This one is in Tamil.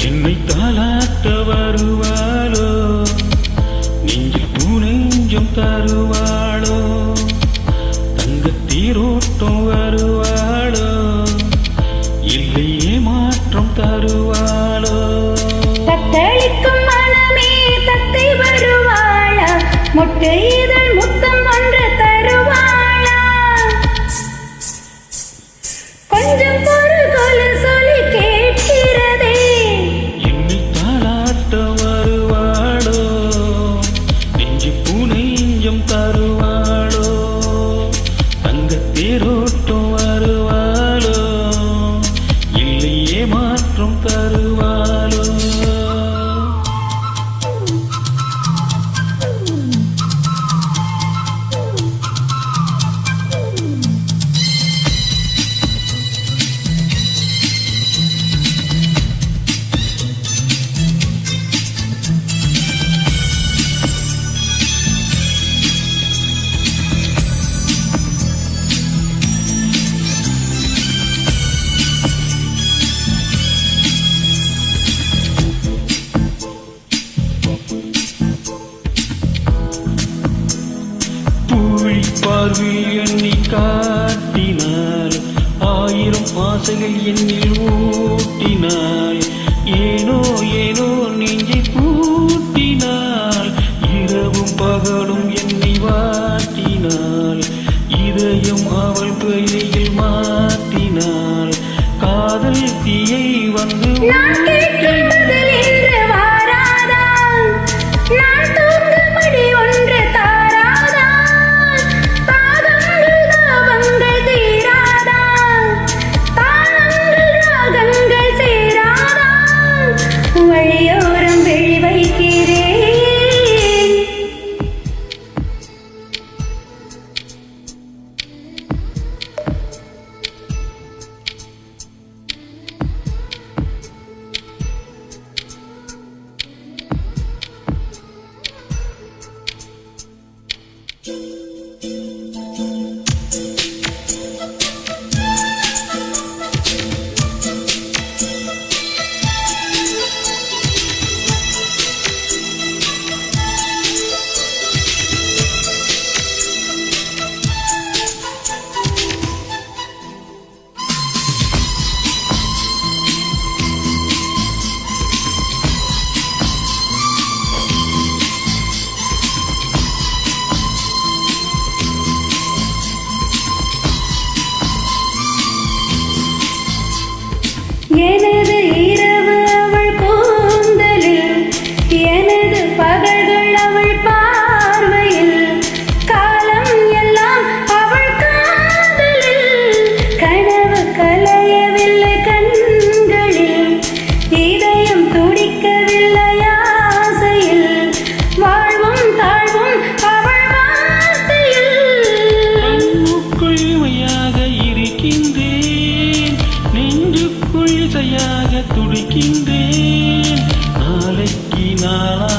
என்னை தாளாட்ட வருவாளோ, நெஞ்சில் பூனெஞ்சம் தருவாளோ, தங்க தீரோட்டம் வருவாளோ, இல்லையே மாற்றம் தருவாளோ. தத்தளிக்கும் மனமே தத்தை வருவாளா, மொட்டை இதழ் முத்தம் ஒன்று தருவாளா, கொஞ்சம் பொருள் கொலு சொல்லி கேட்கிறதே. என்னை தாளாட்ட வருவாளோ, நெஞ்சு பூனெஞ்சம் தருவாளோ, தங்க தேரோட்டம் வருவாளோ, இல்லையே மாற்றம் தருவாளோ. பார்வையில் எண்ணி காட்டினாள், ஆயிரம் ஆசைகள் என்னில் ஊட்டினாள், ஏனோ ஏனோ நெஞ்சை பூட்டினாள், இரவும் பகலும் என்னை வாட்டினாள், இதயம் அவள் கையில் மாட்டினாள், காதல் தீயை வந்து எனது இரவு அவள் கூந்தலில், எனது பகல்கள் அவள் பார்வையில், காலம் எல்லாம் அவள் காதலில், கனவு கலையவில்லை கண்களில், இதயம் துடிக்கவில்லை ஆசையில், வாழ்வும் தாழ்வும் அவள் வார்த்தையில். கண்ணுக்குள் மையாக இருக்கின்றேன், நெஞ்சுக்குள் இசையாக துடிக்கின்றேன், நாளைக்கு நாளா